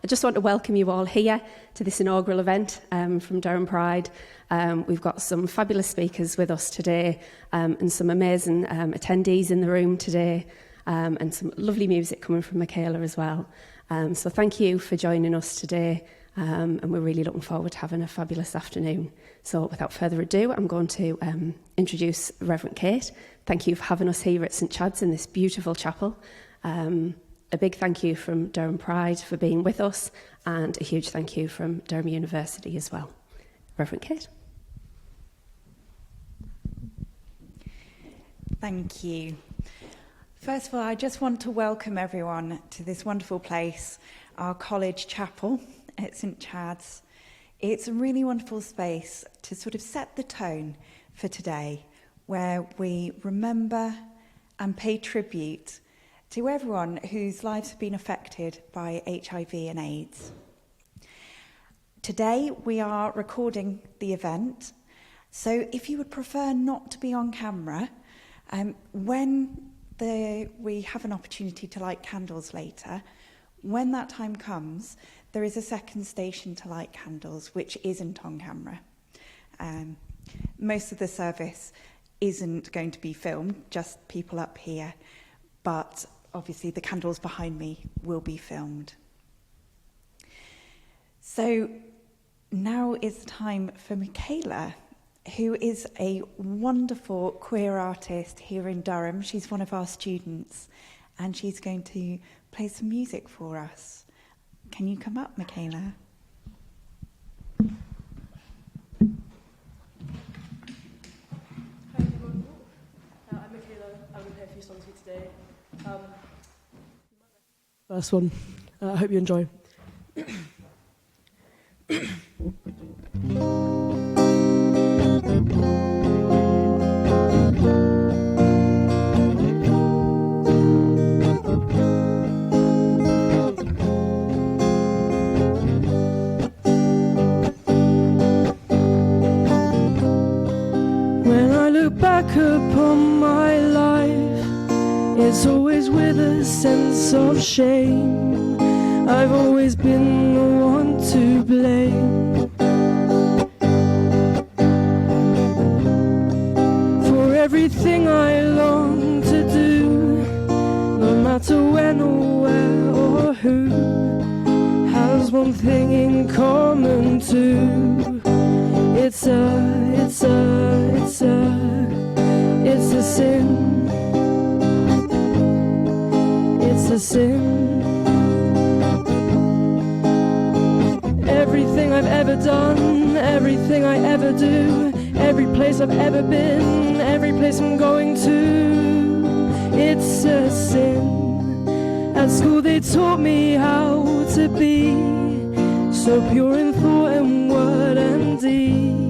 I just want to welcome you all here to this inaugural event from Durham Pride. We've got some fabulous speakers with us today and some amazing attendees in the room today and some lovely music coming from Michaela as well. So thank you for joining us today and we're really looking forward to having a fabulous afternoon. So without further ado, I'm going to introduce Reverend Kate. Thank you for having us here at St Chad's in this beautiful chapel. A big thank you from Durham Pride for being with us and a huge thank you from Durham University as well. Reverend Kate. Thank you. First of all, I just want to welcome everyone to this wonderful place, our college chapel at St Chad's. It's a really wonderful space to sort of set the tone for today, where we remember and pay tribute to everyone whose lives have been affected by HIV and AIDS. Today we are recording the event, so if you would prefer not to be on camera, when we have an opportunity to light candles later, when that time comes, there is a second station to light candles, which isn't on camera. Most of the service isn't going to be filmed, just people up here, but obviously the candles behind me will be filmed. So now is the time for Michaela, who is a wonderful queer artist here in Durham. She's one of our students and she's going to play some music for us. Can you come up, Michaela? Hi everyone, I'm Michaela. I'm going to play a few songs for you today. First one, I hope you enjoy. When I look back upon my life, it's always with a sense of shame. I've always been the one to blame for everything I long to do, no matter when or where or who, has one thing in common too. It's a sin. It's a sin. Everything I've ever done, everything I ever do, every place I've ever been, every place I'm going to, it's a sin. At school they taught me how to be so pure in thought and word and deed.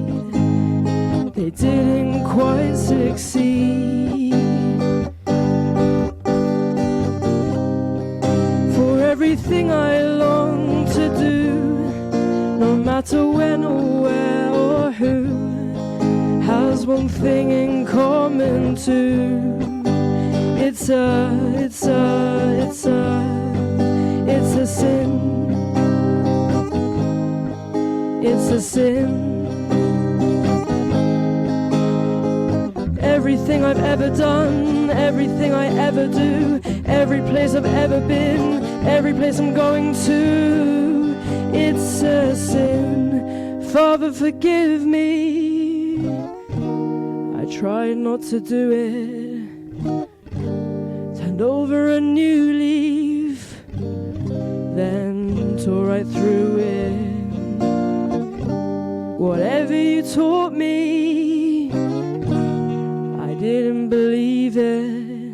They didn't quite succeed. For everything I long to do, no matter when or where or who, has one thing in common too. It's a sin. It's a sin. Everything I've ever done, everything I ever do, every place I've ever been, every place I'm going to, it's a sin. Father, forgive me. I tried not to do it. Turned over a new leaf, then tore right through it. Whatever you taught me, I didn't believe it.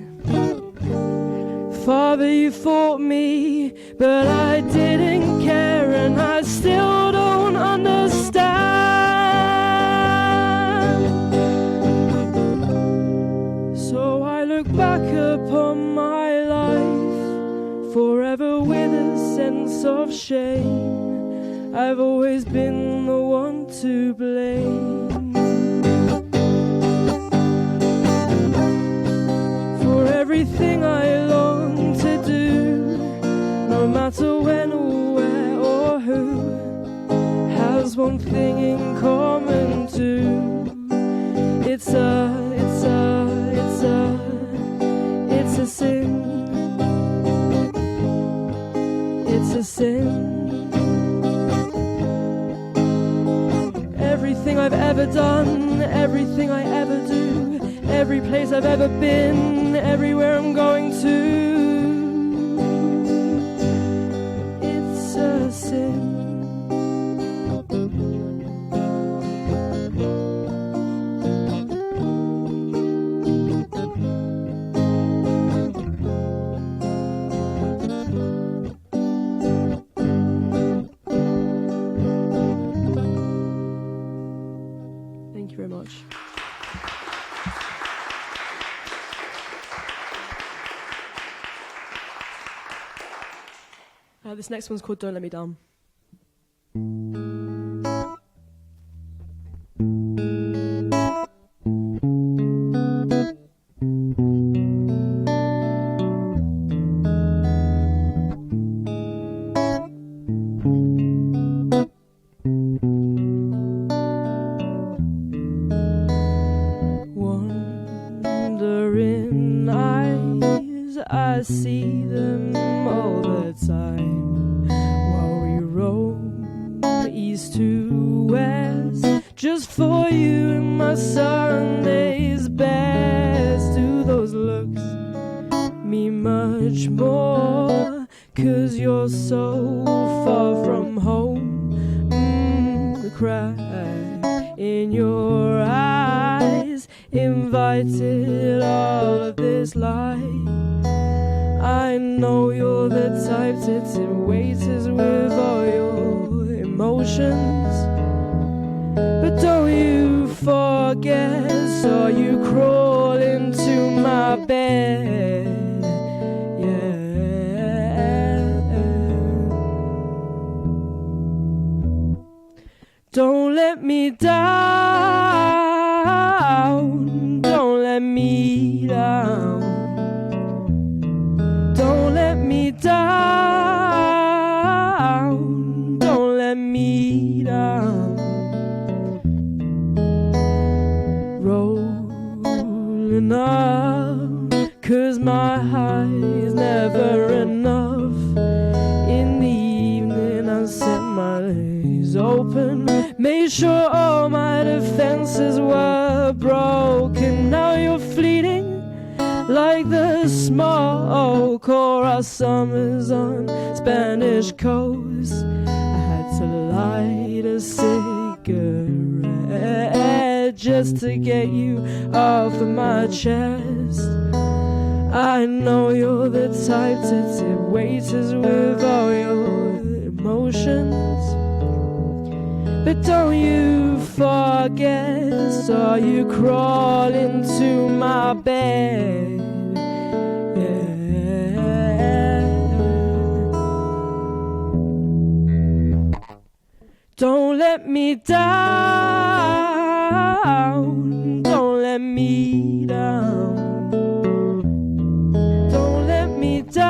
Father, you fought me, but I didn't care, and I still don't understand. So I look back upon my life, forever with a sense of shame. I've always been the one to blame. For everything I long to do, no matter when or where who has one thing in common too. It's a sin. It's a sin. Everything I've ever done, everything I ever do, every place I've ever been, everywhere I'm going to. It's a sin. Thank you very much. This next one's called Don't Let Me Down. Wandering eyes, I see them all the time while we roam east to west, just for you and my Sunday's best. Do those looks mean much more? 'Cause you're so far from home. The cry in your eyes invited all of this light. I know you're the type to tip waiters with all your emotions, but don't you forget, saw you crawl into my bed. Yeah. Don't let me down, don't let me down, don't let me down, don't let me down. Rolling up, 'cause my high's never enough. In the evening I set my legs open, made sure all my defenses were broken. Now you're fleeting like the smoke or our summers on Spanish coast. I had to light a cigarette just to get you off of my chest. I know you're the type to tip waiters with all your emotions, but don't you forget, saw you crawl into my bed. Yeah. Don't let me down, don't let me down, don't let me down,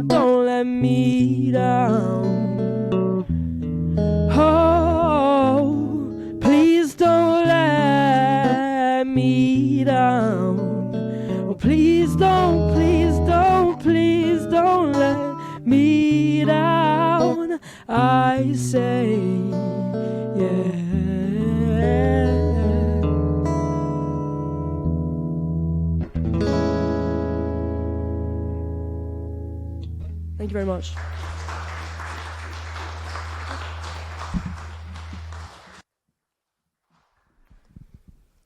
don't let me down. Oh, please don't let me down. Oh, please don't, please don't, please don't let me down. I say, yeah. Thank you very much.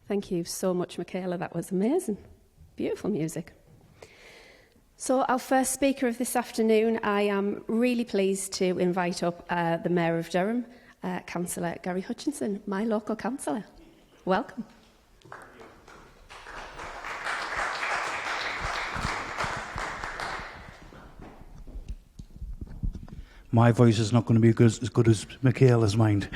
Thank you so much, Michaela. That was amazing. Beautiful music. So our first speaker of this afternoon, I am really pleased to invite up the Mayor of Durham, Councillor Gary Hutchinson, my local councillor. Welcome. My voice is not going to be as good as Michaela's mind.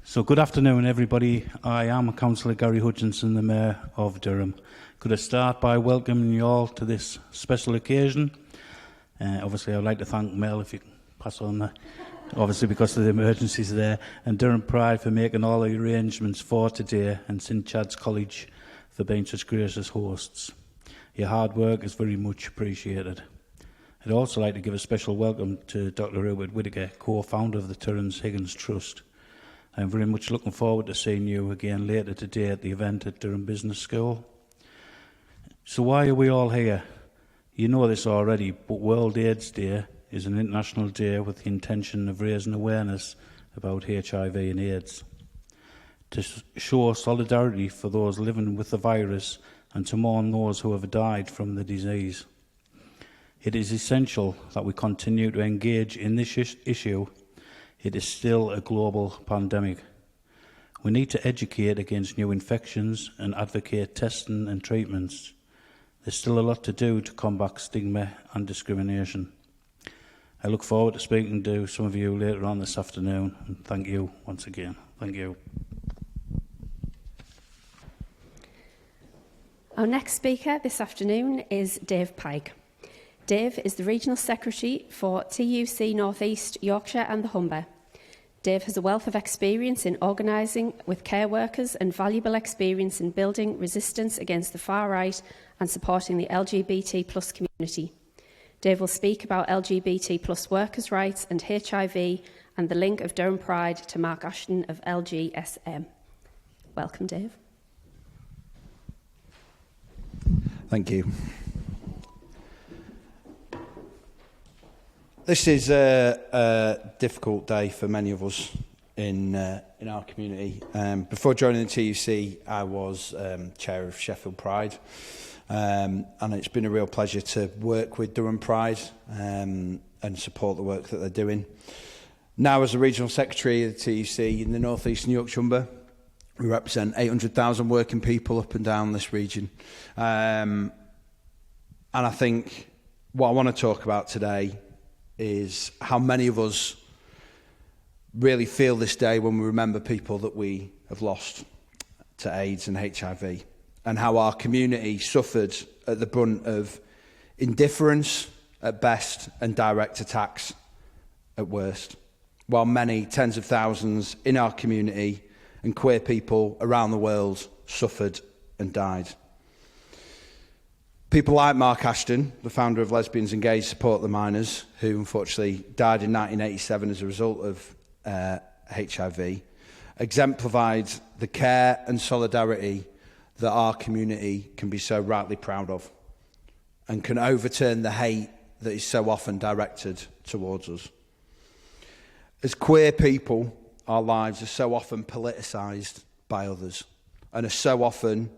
So So good afternoon, everybody. I am Councillor Gary Hutchinson, the Mayor of Durham. Could I start by welcoming you all to this special occasion? Obviously, I'd like to thank Mel, if you can pass on that, obviously because of the emergencies there, and Durham Pride for making all the arrangements for today, and St Chad's College for being such gracious hosts. Your hard work is very much appreciated. I'd also like to give a special welcome to Dr. Rupert Whittaker, co-founder of the Terence Higgins Trust. I'm very much looking forward to seeing you again later today at the event at Durham Business School. So why are we all here? You know this already, but World AIDS Day is an international day with the intention of raising awareness about HIV and AIDS, to show solidarity for those living with the virus and to mourn those who have died from the disease. It is essential that we continue to engage in this issue. It is still a global pandemic. We need to educate against new infections and advocate testing and treatments. There's still a lot to do to combat stigma and discrimination. I look forward to speaking to some of you later on this afternoon, and thank you once again. Thank you. Our next speaker this afternoon is Dave Pike. Dave is the Regional Secretary for TUC North East Yorkshire and the Humber. Dave has a wealth of experience in organising with care workers and valuable experience in building resistance against the far right and supporting the LGBT plus community. Dave will speak about LGBT plus workers' rights and HIV and the link of Durham Pride to Mark Ashton of LGSM. Welcome, Dave. Thank you. This is a difficult day for many of us in our community. Before joining the TUC, I was chair of Sheffield Pride, and it's been a real pleasure to work with Durham Pride and support the work that they're doing. Now, as a regional secretary of the TUC in the North East and Yorkshire Humber, we represent 800,000 working people up and down this region. And I think what I want to talk about today is how many of us really feel this day when we remember people that we have lost to AIDS and HIV, and how our community suffered at the brunt of indifference at best and direct attacks at worst, while many tens of thousands in our community and queer people around the world suffered and died. People like Mark Ashton, the founder of Lesbians and Gays Support the Minors, who unfortunately died in 1987 as a result of HIV, exemplified the care and solidarity that our community can be so rightly proud of, and can overturn the hate that is so often directed towards us. As queer people, our lives are so often politicised by others, and are so often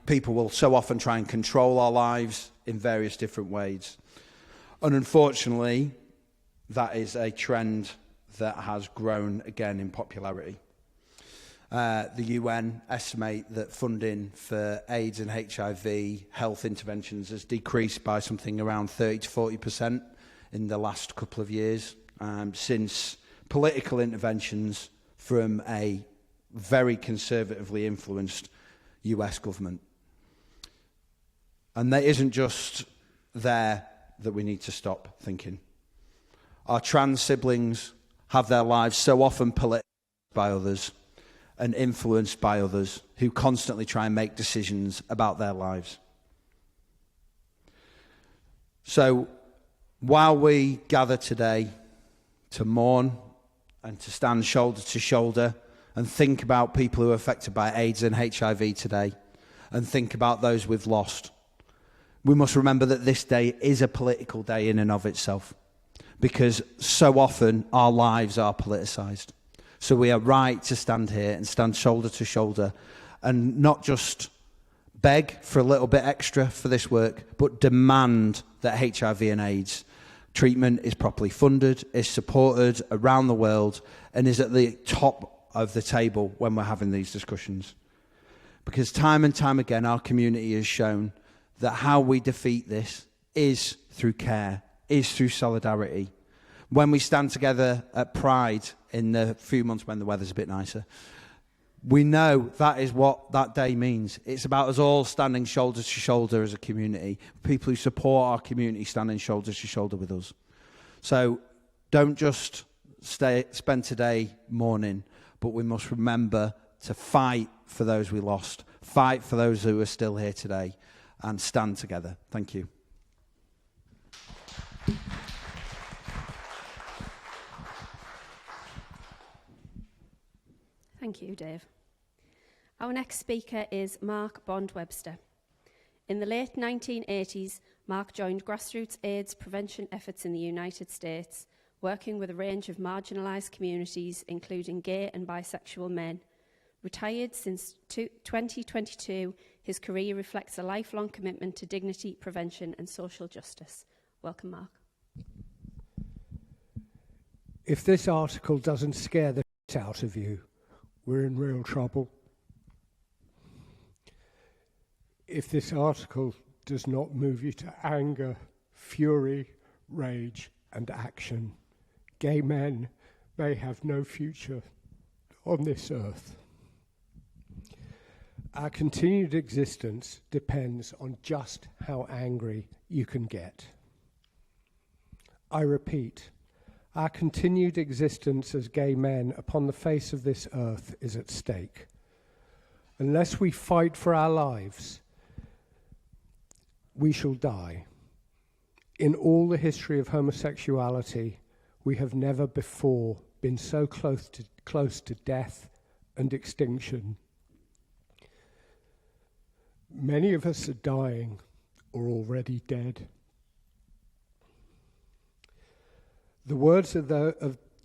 people will so often try and control our lives in various different ways. And unfortunately, that is a trend that has grown again in popularity. The UN estimate that funding for AIDS and HIV health interventions has decreased by something around 30 to 40% in the last couple of years, since political interventions from a very conservatively influenced US government. And that isn't just there that we need to stop thinking. Our trans siblings have their lives so often politicized by others and influenced by others who constantly try and make decisions about their lives. So while we gather today to mourn and to stand shoulder to shoulder and think about people who are affected by AIDS and HIV today, and think about those we've lost, we must remember that this day is a political day in and of itself, because so often our lives are politicised. So we are right to stand here and stand shoulder to shoulder and not just beg for a little bit extra for this work, but demand that HIV and AIDS treatment is properly funded, is supported around the world, and is at the top of the table when we're having these discussions. Because time and time again, our community has shown that how we defeat this is through care, is through solidarity. when we stand together at Pride in the few months when the weather's a bit nicer, we know that is what that day means. It's about us all standing shoulder to shoulder as a community. People who support our community standing shoulder to shoulder with us. So don't just spend today mourning, but we must remember to fight for those we lost, fight for those who are still here today, and stand together. Thank you. Thank you, Dave. Our next speaker is Mark Bond-Webster. In the late 1980s, Mark joined grassroots AIDS prevention efforts in the United States, working with a range of marginalised communities, including gay and bisexual men. Retired since 2022, his career reflects a lifelong commitment to dignity, prevention and social justice. Welcome, Mark. If this article doesn't scare the shit out of you, we're in real trouble. If this article does not move you to anger, fury, rage, and action, gay men may have no future on this earth. Our continued existence depends on just how angry you can get. I repeat, our continued existence as gay men upon the face of this earth is at stake. Unless we fight for our lives, we shall die. In all the history of homosexuality, we have never before been so close to death and extinction. Many of us are dying or already dead. The words are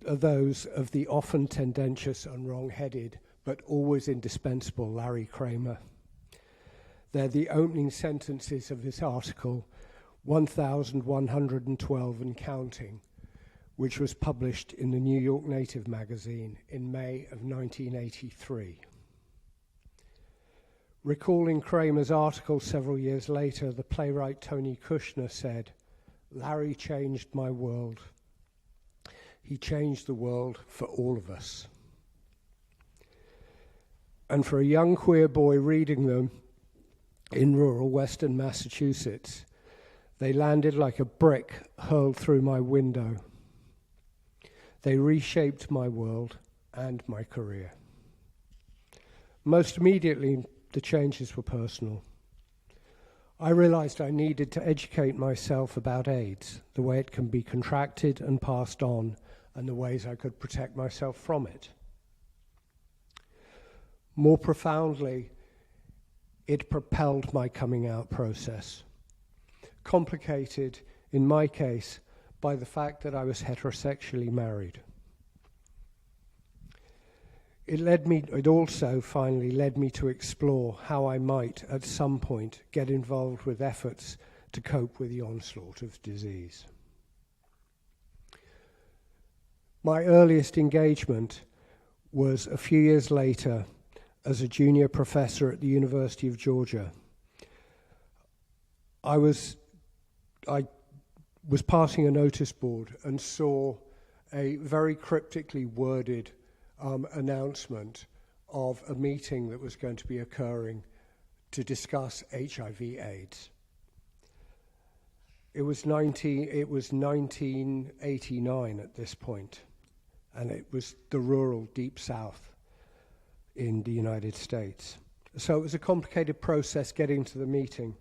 those of the often tendentious and wrong-headed, but always indispensable Larry Kramer. They're the opening sentences of this article, 1112 and counting, which was published in the New York Native magazine in May of 1983. Recalling Kramer's article several years later, the playwright Tony Kushner said, "Larry changed my world. He changed the world for all of us." And for a young queer boy reading them in rural western Massachusetts, they landed like a brick hurled through my window. They reshaped my world and my career. Most immediately, the changes were personal. I realized I needed to educate myself about AIDS, the way it can be contracted and passed on, and the ways I could protect myself from it. More profoundly, it propelled my coming out process, complicated, in my case, by the fact that I was heterosexually married. It also finally led me to explore how I might, at some point, get involved with efforts to cope with the onslaught of disease. My earliest engagement was a few years later as a junior professor at the University of Georgia. I was passing a notice board and saw a very cryptically worded announcement of a meeting that was going to be occurring to discuss HIV/AIDS. It was 1989 at this point, and it was the rural Deep South in the United States. So it was a complicated process getting to the meeting.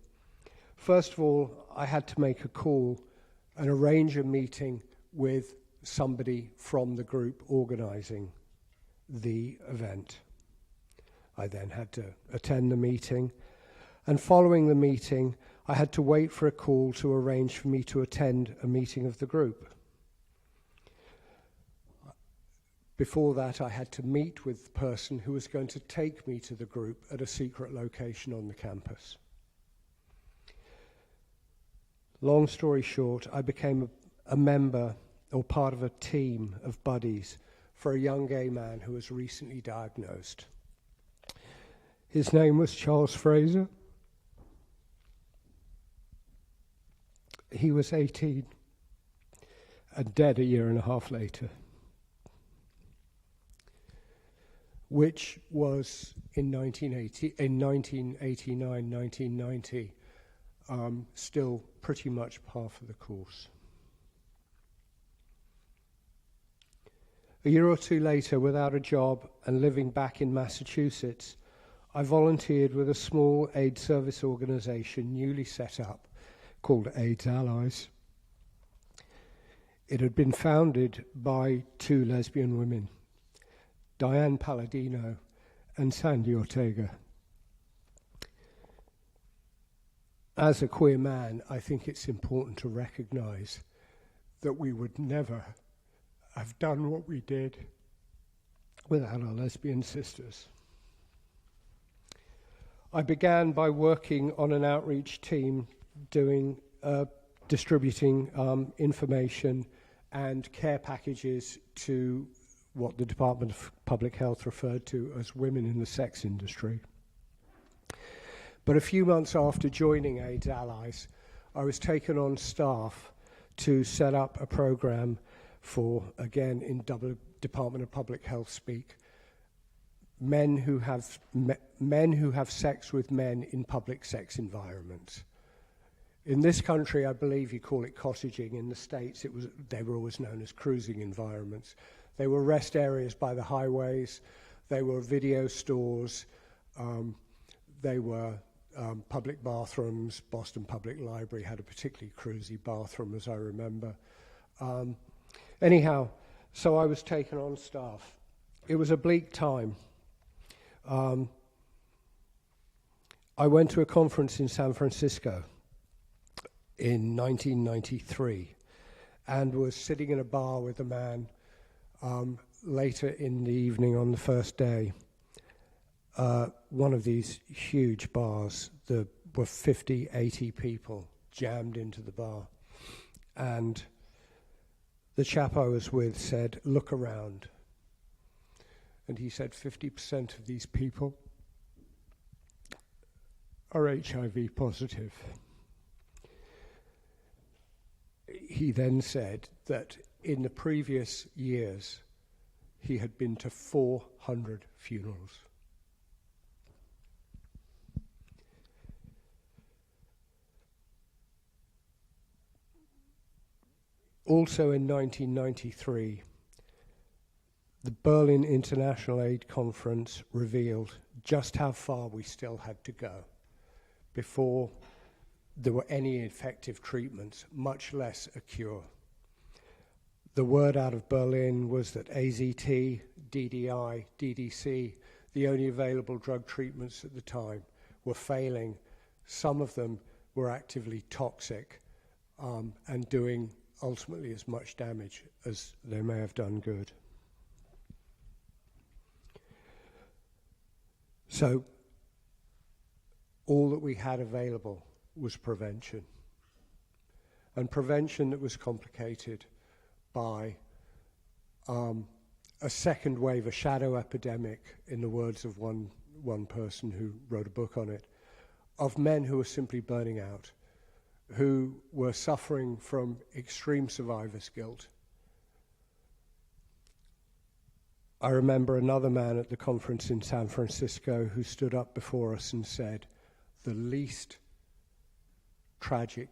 First of all, I had to make a call and arrange a meeting with somebody from the group organizing the event. I then had to attend the meeting, and following the meeting, I had to wait for a call to arrange for me to attend a meeting of the group. Before that, I had to meet with the person who was going to take me to the group at a secret location on the campus. Long story short, I became a member or part of a team of buddies for a young gay man who was recently diagnosed. His name was Charles Fraser. He was 18, and dead a year and a half later, which was in 1989, 1990, still pretty much par for the course. A year or two later, without a job and living back in Massachusetts, I volunteered with a small AIDS service organisation newly set up called AIDS Allies. It had been founded by two lesbian women, Diane Palladino and Sandy Ortega. As a queer man, I think it's important to recognise that we would never have done what we did without our lesbian sisters. I began by working on an outreach team doing distributing information and care packages to what the Department of Public Health referred to as women in the sex industry. But a few months after joining AIDS Allies, I was taken on staff to set up a program for, again, in Department of Public Health speak, men who have sex with men in public sex environments. In this country, I believe you call it cottaging. In the States, they were always known as cruising environments. They were rest areas by the highways. They were video stores. They were public bathrooms. Boston Public Library had a particularly cruisy bathroom, as I remember. Anyhow, so I was taken on staff. It was a bleak time. I went to a conference in San Francisco in 1993 and was sitting in a bar with a man later in the evening on the first day. One of these huge bars, there were 50, 80 people jammed into the bar. And the chap I was with said, "Look around." And he said 50% of these people are HIV positive. He then said that in the previous years, he had been to 400 funerals. Also in 1993, the Berlin International AIDS Conference revealed just how far we still had to go before there were any effective treatments, much less a cure. The word out of Berlin was that AZT, DDI, DDC, the only available drug treatments at the time, were failing. Some of them were actively toxic and doing ultimately as much damage as they may have done good. So all that we had available was prevention. And prevention that was complicated by a second wave, a shadow epidemic, in the words of one person who wrote a book on it, of men who were simply burning out, who were suffering from extreme survivor's guilt. I remember another man at the conference in San Francisco who stood up before us and said, the least tragic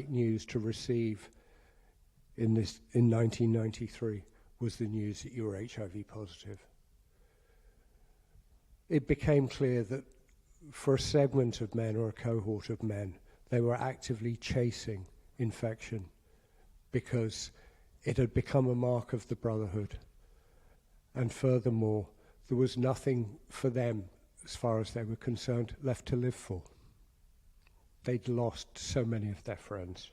news to receive in 1993 was the news that you were HIV positive. It became clear that for a segment of men or a cohort of men, they were actively chasing infection because it had become a mark of the brotherhood. And furthermore, there was nothing for them, as far as they were concerned, left to live for. They'd lost so many of their friends.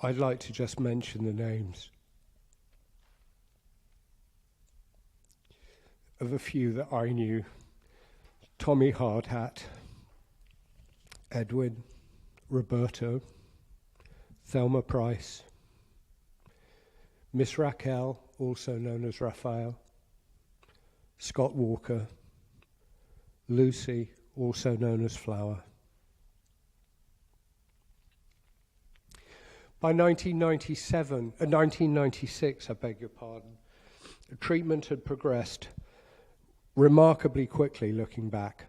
I'd like to just mention the names of a few that I knew. Tommy Hardhat, Edwin, Roberto, Thelma Price, Miss Raquel, also known as Raphael, Scott Walker, Lucy, also known as Flower. By 1996, I beg your pardon, treatment had progressed remarkably quickly looking back.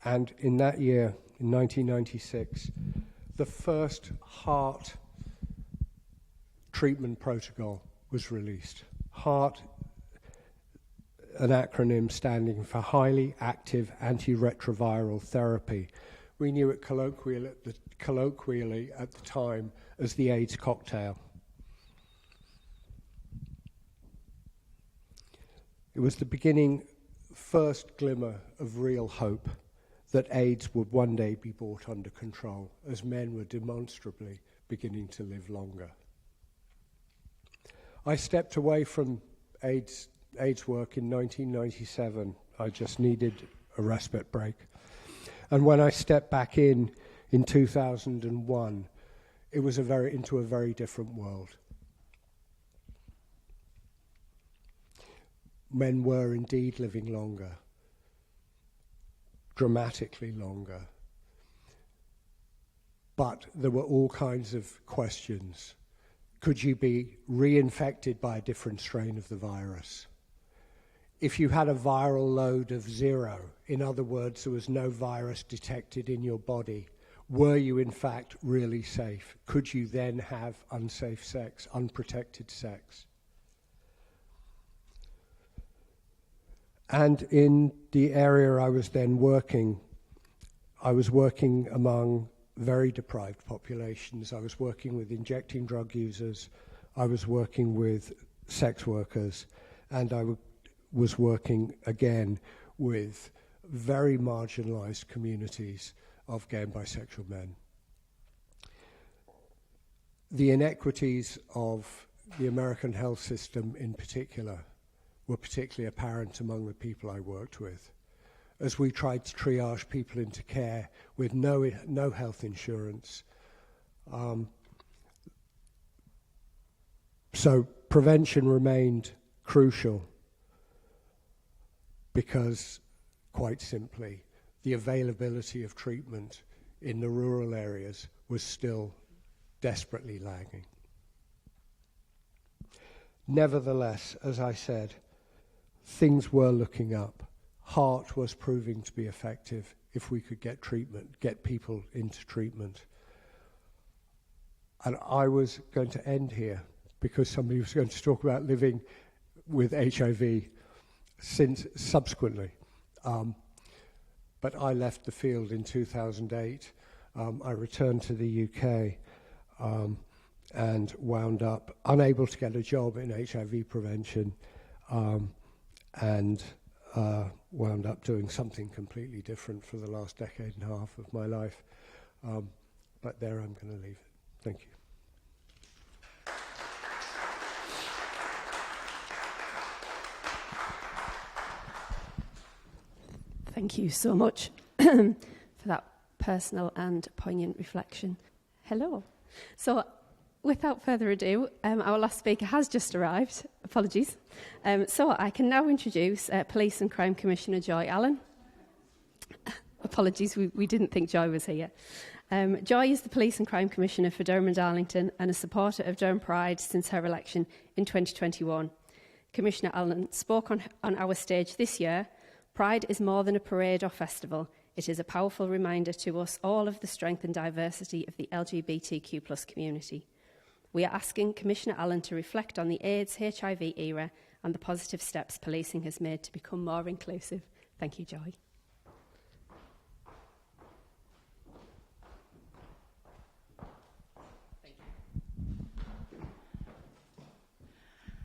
And in that year, in 1996, the first heart treatment protocol was released. HEART, an acronym standing for Highly Active Antiretroviral Therapy. We knew it colloquially at the time as the AIDS cocktail. It was the beginning, first glimmer of real hope that AIDS would one day be brought under control, as men were demonstrably beginning to live longer. I stepped away from AIDS work in 1997. I just needed a respite break. And when I stepped back in 2001, it was into a very different world. Men were indeed living longer, dramatically longer. But there were all kinds of questions. Could you be reinfected by a different strain of the virus? If you had a viral load of 0, in other words, there was no virus detected in your body, were you in fact really safe? Could you then have unsafe sex, unprotected sex? And in the area I was then working, I was working among very deprived populations. I was working with injecting drug users, I was working with sex workers, and I was working again with very marginalized communities of gay and bisexual men. The inequities of the American health system in particular were particularly apparent among the people I worked with, as we tried to triage people into care with no health insurance. So prevention remained crucial because, quite simply, the availability of treatment in the rural areas was still desperately lagging. Nevertheless, as I said, things were looking up. HEART was proving to be effective if we could get treatment, get people into treatment. And I was going to end here because somebody was going to talk about living with HIV subsequently. But I left the field in 2008. I returned to the UK and wound up unable to get a job in HIV prevention and wound up doing something completely different for the last decade and a half of my life. But there I'm going to leave it. Thank you. Thank you so much for that personal and poignant reflection. Hello. So, without further ado, our last speaker has just arrived. Apologies. So I can now introduce Police and Crime Commissioner Joy Allen. Apologies, we didn't think Joy was here. Joy is the Police and Crime Commissioner for Durham and Darlington and a supporter of Durham Pride since her election in 2021. Commissioner Allen spoke on our stage this year. Pride is more than a parade or festival. It is a powerful reminder to us all of the strength and diversity of the LGBTQ+ community. We are asking Commissioner Allen to reflect on the AIDS, HIV era and the positive steps policing has made to become more inclusive. Thank you, Joy.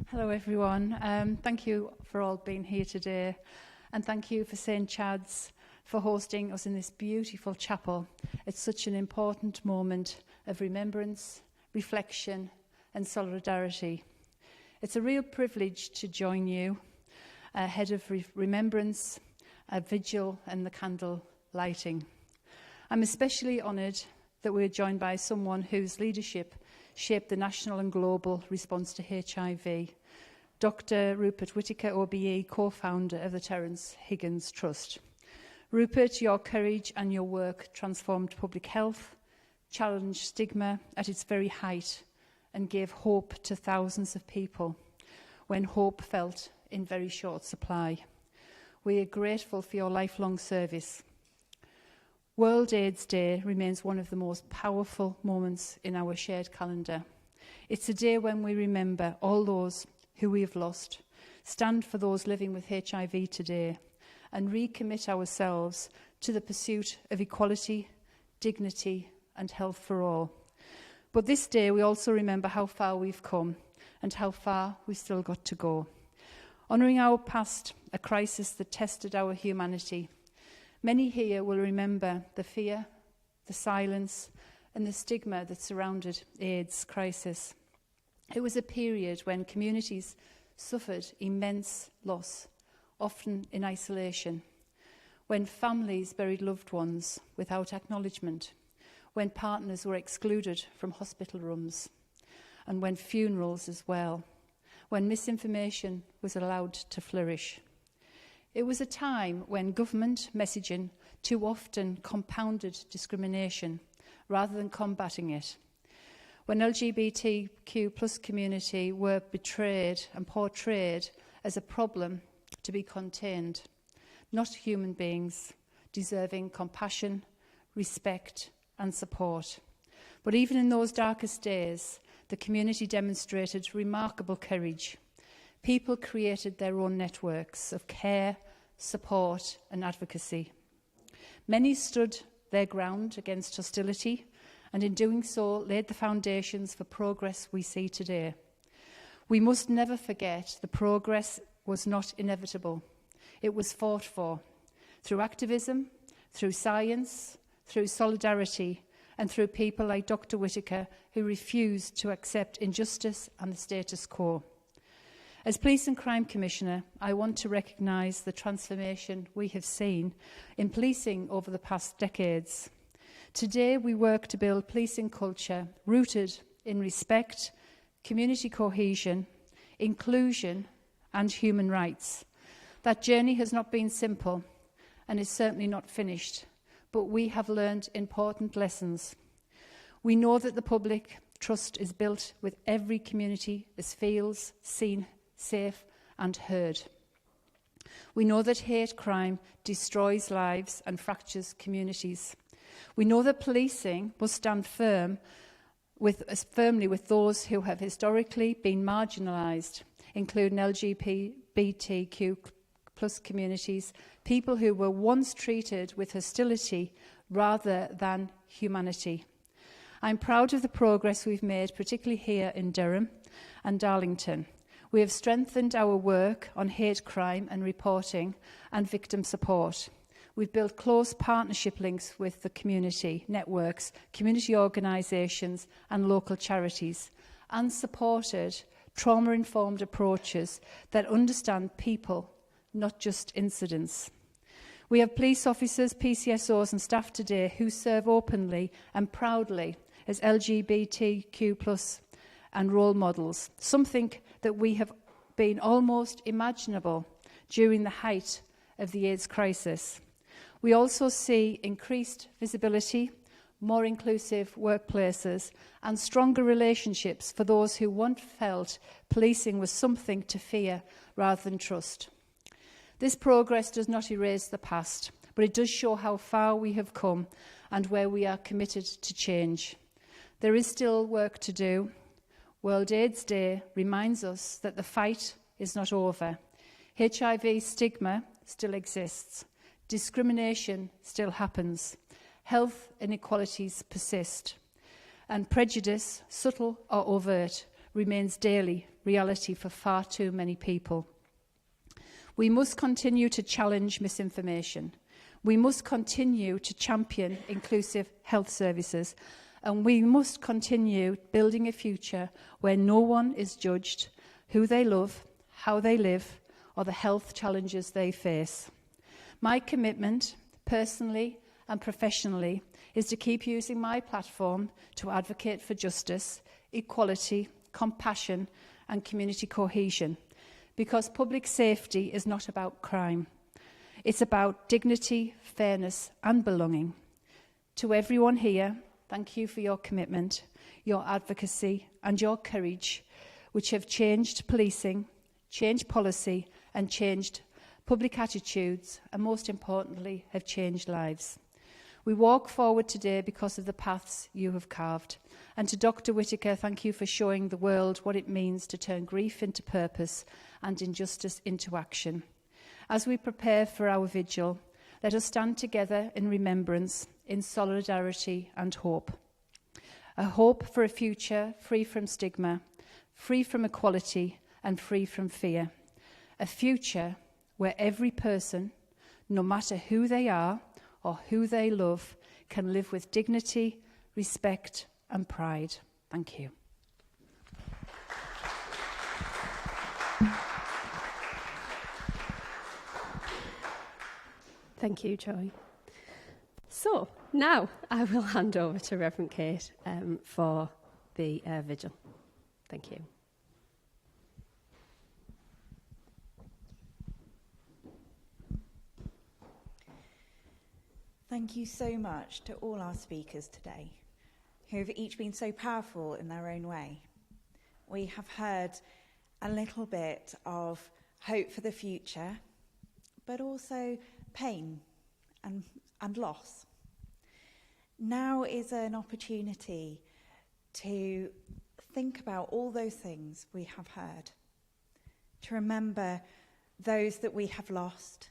Hello everyone. Thank you for all being here today, and thank you for St. Chad's for hosting us in this beautiful chapel. It's such an important moment of remembrance, reflection and solidarity. It's a real privilege to join you ahead of remembrance, a vigil and the candle lighting. I'm especially honoured that we're joined by someone whose leadership shaped the national and global response to HIV, Dr. Rupert Whittaker, OBE, co-founder of the Terence Higgins Trust. Rupert, your courage and your work transformed public health, challenged stigma at its very height, and gave hope to thousands of people when hope felt in very short supply. We are grateful for your lifelong service. World AIDS Day remains one of the most powerful moments in our shared calendar. It's a day when we remember all those who we have lost, stand for those living with HIV today, and recommit ourselves to the pursuit of equality, dignity, and health for all. But this day we also remember how far we've come and how far we've still got to go. Honouring our past, a crisis that tested our humanity. Many here will remember the fear, the silence, and the stigma that surrounded AIDS crisis. It was a period when communities suffered immense loss, often in isolation, when families buried loved ones without acknowledgement, when partners were excluded from hospital rooms, and when funerals as well, when misinformation was allowed to flourish. It was a time when government messaging too often compounded discrimination rather than combating it, when LGBTQ plus community were betrayed and portrayed as a problem to be contained, not human beings deserving compassion, respect and support. But even in those darkest days, the community demonstrated remarkable courage. People created their own networks of care, support and advocacy. Many stood their ground against hostility, and in doing so laid the foundations for progress we see today. We must never forget the progress was not inevitable. It was fought for through activism, through science, through solidarity, and through people like Dr. Whittaker, who refused to accept injustice and the status quo. As Police and Crime Commissioner, I want to recognise the transformation we have seen in policing over the past decades. Today, we work to build policing culture rooted in respect, community cohesion, inclusion, and human rights. That journey has not been simple and is certainly not finished, but we have learned important lessons. We know that the public trust is built with every community as feels seen, safe, and heard. We know that hate crime destroys lives and fractures communities. We know that policing must stand firmly with those who have historically been marginalised, including LGBTQ plus communities, people who were once treated with hostility rather than humanity. I'm proud of the progress we've made, particularly here in Durham and Darlington. We have strengthened our work on hate crime and reporting and victim support. We've built close partnership links with the community networks, community organisations and local charities, and supported trauma-informed approaches that understand people, not just incidents. We have police officers, PCSOs and staff today who serve openly and proudly as LGBTQ+ and role models, something that we have been almost imaginable during the height of the AIDS crisis. We also see increased visibility, more inclusive workplaces and stronger relationships for those who once felt policing was something to fear rather than trust. This progress does not erase the past, but it does show how far we have come and where we are committed to change. There is still work to do. World AIDS Day reminds us that the fight is not over. HIV stigma still exists. Discrimination still happens. Health inequalities persist. And prejudice, subtle or overt, remains daily reality for far too many people. We must continue to challenge misinformation. We must continue to champion inclusive health services. And we must continue building a future where no one is judged who they love, how they live, or the health challenges they face. My commitment, personally and professionally, is to keep using my platform to advocate for justice, equality, compassion, and community cohesion, because public safety is not about crime. It's about dignity, fairness, and belonging. To everyone here, thank you for your commitment, your advocacy, and your courage, which have changed policing, changed policy, and changed public attitudes, and most importantly, have changed lives. We walk forward today because of the paths you have carved. And to Dr. Whittaker, thank you for showing the world what it means to turn grief into purpose and injustice into action. As we prepare for our vigil, let us stand together in remembrance, in solidarity and hope. A hope for a future free from stigma, free from equality and free from fear. A future where every person, no matter who they are or who they love, can live with dignity, respect and pride. Thank you. Thank you, Joy. So now I will hand over to Reverend Kate for the vigil. Thank you. Thank you so much to all our speakers today, who have each been so powerful in their own way. We have heard a little bit of hope for the future, but also pain and loss. Now is an opportunity to think about all those things we have heard, to remember those that we have lost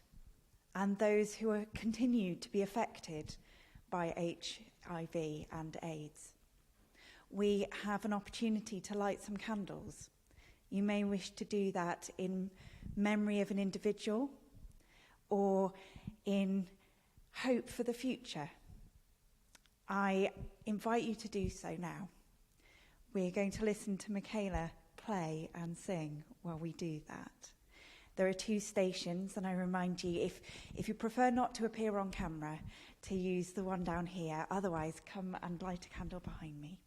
and those who are continued to be affected by HIV and AIDS. We have an opportunity to light some candles. You may wish to do that in memory of an individual or in hope for the future. I invite you to do so now. We're going to listen to Michaela play and sing while we do that. There are 2 stations, and I remind you, if you prefer not to appear on camera, to use the one down here. Otherwise, come and light a candle behind me.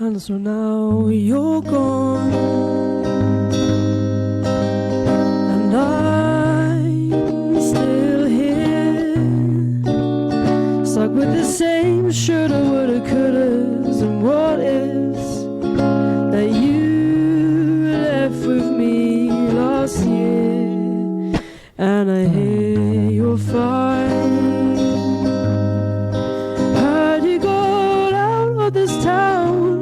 And so now you're gone, and I'm still here, stuck with the same shoulda, woulda, couldas, and what ifs that you left with me last year. And I hear you're fine. Heard you got out of this town,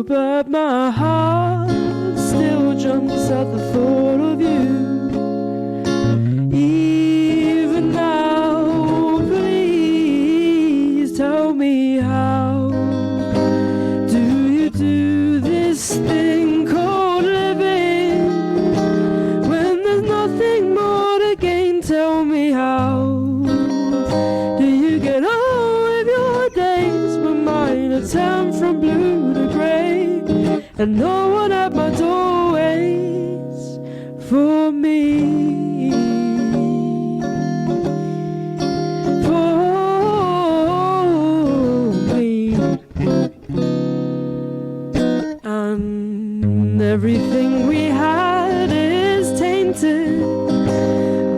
but my heart still jumps at the thought of you. Even now, please tell me, how do you do this thing called living when there's nothing more to gain? Tell me, how do you get on with your days when mine are turned from blue to grey, and no one at my door waits for me, and everything we had is tainted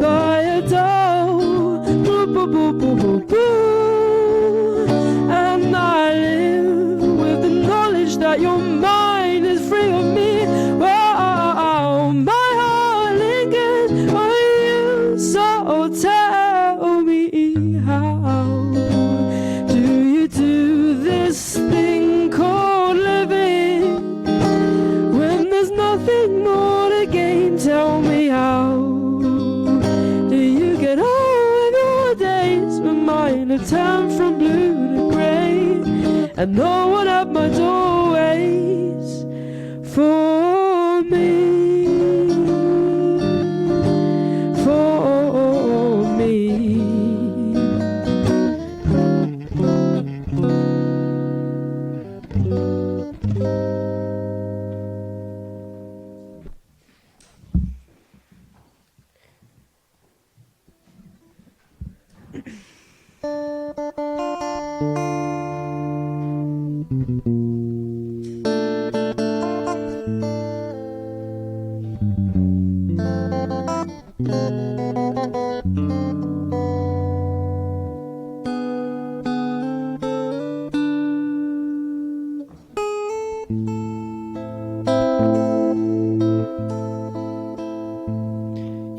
by a dull boo, boo, boo, boo, boo, boo. And I live with the knowledge that your mind is free of me. Wow, my heart lingers on you, so tell me, how do you do this thing called living when there's nothing more to gain? Tell me, how and no one at my door waits for me, for me.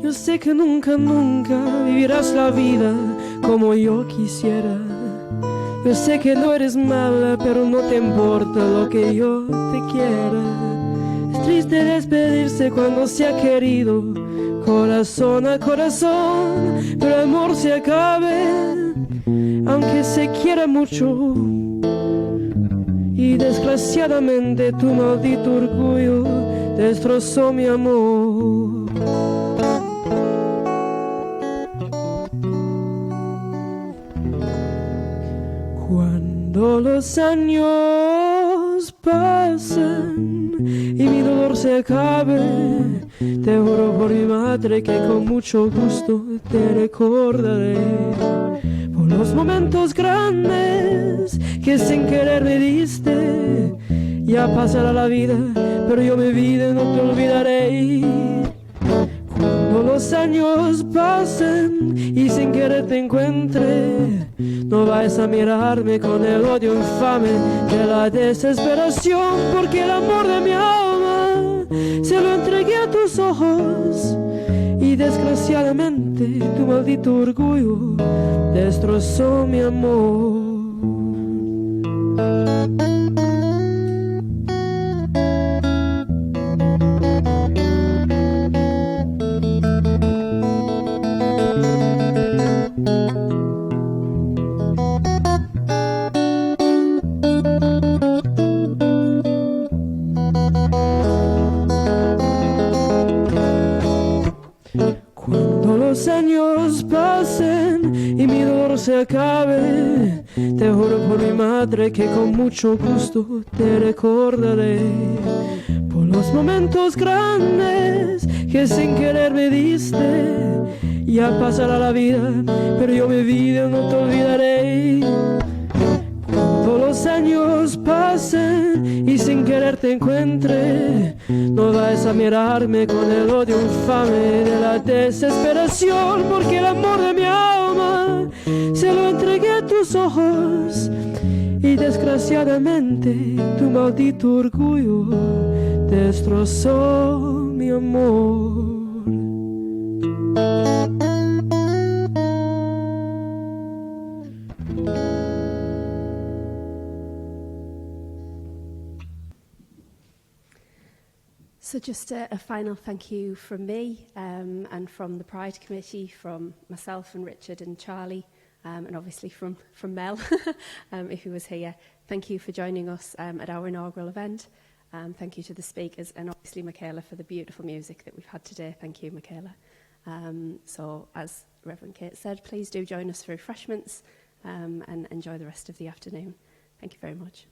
Yo sé que nunca, nunca vivirás la vida como yo quisiera. Yo sé que no eres mala, pero no te importa lo que yo te quiera. Es triste despedirse cuando se ha querido, corazón a corazón, pero el amor se acabe, aunque se quiera mucho. Y desgraciadamente tu maldito orgullo destrozó mi amor. Cuando los años pasan y mi dolor se acabe, te juro por mi madre que con mucho gusto te recordaré por los momentos grandes que sin querer me diste. Ya pasará la vida, pero yo mi vida no te olvidaré. Cuando los años pasen y sin querer te encuentre, no vayas a mirarme con el odio infame de la desesperación, porque el amor de mi alma se lo entregué a tus ojos y desgraciadamente tu maldito orgullo destrozó mi amor. Cuando los años pasen y mi dolor se acabe, te juro por mi madre que con mucho gusto te recordaré por los momentos grandes que sin querer me diste. Ya pasará la vida, pero yo mi vida no te olvidaré. Cuando los años pasen y sin querer te encuentre, no vayas a mirarme con el odio infame de la desesperación, porque el amor de mi alma se lo entregué a tus ojos y desgraciadamente tu maldito orgullo destrozó mi amor. So just a final thank you from me and from the Pride Committee, from myself and Richard and Charlie, and obviously from Mel, if he was here. Thank you for joining us at our inaugural event. Thank you to the speakers and obviously Michaela for the beautiful music that we've had today. Thank you, Michaela. So as Reverend Kate said, please do join us for refreshments and enjoy the rest of the afternoon. Thank you very much.